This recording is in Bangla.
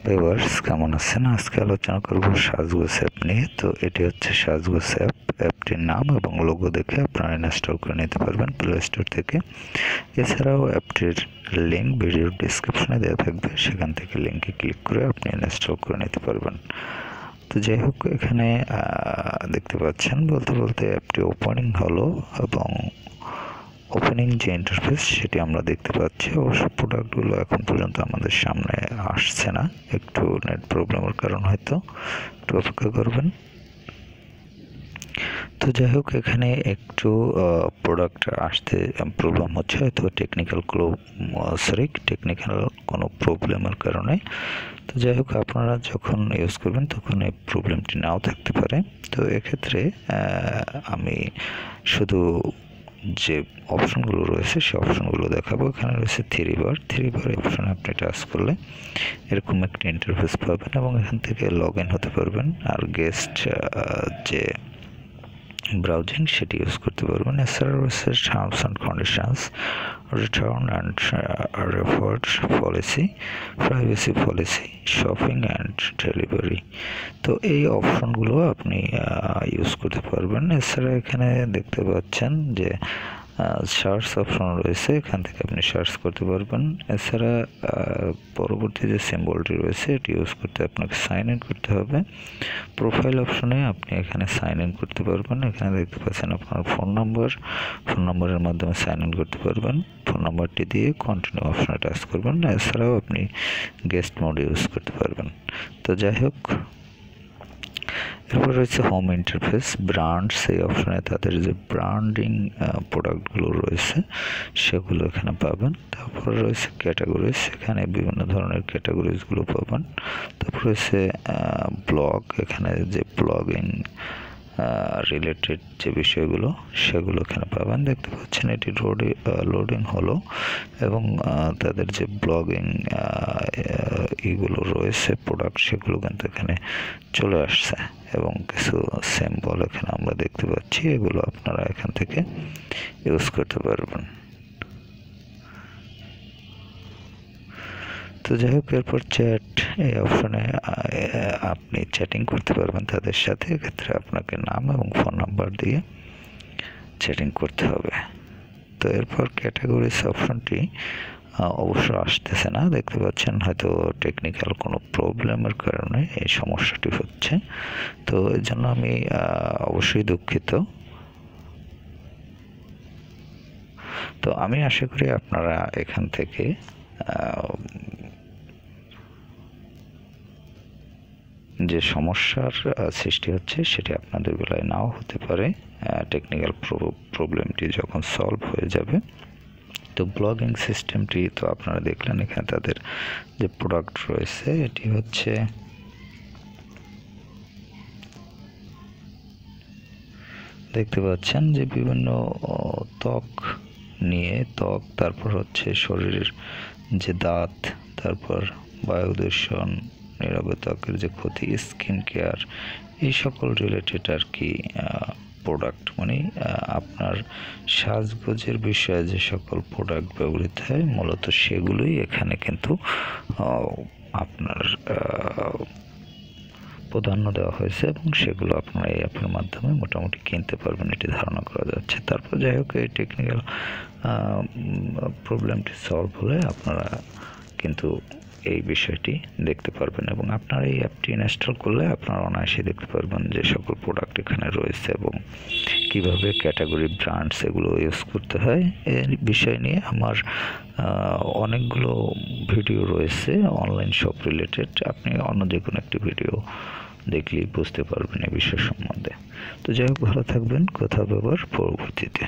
ভিউয়ার্স কেমন আছেন? আজকে আলোচনা করব সাজগোজ অ্যাপ নিয়ে। তো এটি হচ্ছে সাজগোজ অ্যাপ। অ্যাপটির নাম এবং লোগো দেখে আপনারা ইনস্টল করে নিতে পারবেন প্লে স্টোর থেকে। এছাড়াও অ্যাপটির লিঙ্ক ভিডিওর ডিসক্রিপশনে দেওয়া থাকবে, সেখান থেকে লিঙ্কে ক্লিক করে আপনি ইনস্টল করে নিতে পারবেন। তো যাই হোক, এখানে দেখতে পাচ্ছেন বলতে বলতে অ্যাপটি ওপেনিং হলো এবং ওপেনিং যে ইন্টারফেস সেটি আমরা দেখতে পাচ্ছি। অবশ্য প্রোডাক্টগুলো এখন পর্যন্ত আমাদের সামনে আসছে না, একটু নেট প্রবলেমের কারণ, হয়তো একটু অপেক্ষা করবেন। তো যাই হোক, এখানে একটু প্রোডাক্ট আসতে প্রবলেম হচ্ছে, হয়তো টেকনিক্যাল কোনো প্রবলেমের কারণে। তো যাই হোক, আপনারা যখন ইউজ করবেন তখন এই প্রবলেমটি নাও থাকতে পারে। তো এক্ষেত্রে আমি শুধু যে অপশনগুলো রয়েছে সেই অপশনগুলো দেখাবো। এখানে রয়েছে থ্রি বার অপশনে আপনি টাচ করলে এরকম একটা ইন্টারফেস পাবেন এবং এখান থেকে লগ ইন হতে পারবেন আর গেস্ট যে ব্রাউজিং সেটি ইউজ করতে পারবেন। এছাড়া রয়েছে terms and conditions, return and referred policy, privacy policy, shopping and delivery. তো এই অপশনগুলো আপনি ইউজ করতে পারবেন। এছাড়া এখানে দেখতে পাচ্ছেন যে সার্চ অপশন রয়েছে, এখান থেকে আপনি সার্চ করতে পারবেন। এছাড়া পরবর্তী যে সিম্বলটি রয়েছে এটি ইউজ করতে আপনাকে সাইন ইন করতে হবে। প্রোফাইল অপশনে আপনি এখানে সাইন ইন করতে পারবেন। এখানে দেখতে পাচ্ছেন আপনার ফোন নাম্বারের মাধ্যমে সাইন ইন করতে পারবেন। ফোন নাম্বারটি দিয়ে কন্টিনিউ অপশনে টাচ করবেন। এছাড়াও আপনি গেস্ট মোড ইউজ করতে পারবেন। তো যাই হোক, এরপর রয়েছে হোম ইন্টারফেস, ব্র্যান্ডস। এই অপশনে তাদের যে ব্র্যান্ডিং প্রোডাক্টগুলো রয়েছে সেগুলো এখানে পাবেন। তারপর রয়েছে ক্যাটাগরিজ, এখানে বিভিন্ন ধরনের ক্যাটাগরিজগুলো পাবেন। তারপর রয়েছে ব্লগ, এখানে যে ব্লগিং রিলেটেড যে বিষয়গুলো সেগুলো এখানে পাবেন। দেখতে পাচ্ছেন এটি লোডিং হলো এবং তাদের যে ব্লগিং এগুলো রয়েছে প্রোডাক্ট সেগুলো কিন্তু এখানে চলে আসছে এবং কিছু সিম্বল এখানে আমরা দেখতে পাচ্ছি, এগুলো আপনারা এখান থেকে ইউজ করতে পারবেন। তো যাই হোক, এরপর চ্যাট, এই অপশনে আপনি চ্যাটিং করতে পারবেন তাদের সাথে। এক্ষেত্রে আপনাকে নাম এবং ফোন নাম্বার দিয়ে চ্যাটিং করতে হবে। তো এরপর ক্যাটাগরিজ অপশনটি অবশ্য আসতেছে না, দেখতে পাচ্ছেন হয়তো টেকনিক্যাল কোনো প্রবলেমের কারণে এই সমস্যাটি হচ্ছে। তো এর জন্য আমি অবশ্যই দুঃখিত। তো আমি আশা করি আপনারা এখান থেকে যে সমস্যার সৃষ্টি হচ্ছে সেটি আপনাদের বেলায় নাও হতে পারে। টেকনিক্যাল প্রবলেমটি যখন সলভ হয়ে যাবে। তো ব্লগিং সিস্টেমটি তো আপনারা দেখলেন, এখানে তাদের যে প্রোডাক্ট রয়েছে এটি হচ্ছে দেখতে পাচ্ছেন যে বিভিন্ন ত্বক, তারপর হচ্ছে শরীরের যে দাঁত, তারপর বায়ু দূষণ, নীরবে ত্বকের যে ক্ষতি, স্কিন কেয়ার, এই সকল রিলেটেড আর কি প্রোডাক্ট, মানে আপনার সাজগোজের বিষয়ে যে সকল প্রোডাক্ট ব্যবহৃত হয় মূলত সেগুলোই এখানে কিন্তু আপনার প্রাধান্য দেওয়া হয়েছে এবং সেগুলো আপনারা এই অ্যাপের মাধ্যমে মোটামুটি কিনতে পারবেন, এটি ধারণা করা যাচ্ছে। তারপর যাই হোক, এই টেকনিক্যাল প্রবলেমটি সলভ হলে আপনারা কিন্তু এই বিষয়টি দেখতে পারবেন এবং আপনারা এই অ্যাপটি ইনস্টল করলে আপনারা অনায়াসে দেখতে পারবেন যে সকল প্রোডাক্ট এখানে রয়েছে এবং কিভাবে ক্যাটাগরি ব্র্যান্ডস এগুলো ইউজ করতে হয়। এর বিষয় নিয়ে আমার অনেকগুলো ভিডিও রয়েছে অনলাইন শপ রিলেটেড, আপনি অন্য যে কোনো একটি ভিডিও দেখলেই বুঝতে পারবেন এই বিষয় সম্বন্ধে। তো যাই হোক, ভালো থাকবেন, কথা বলবার পরবর্তীতে।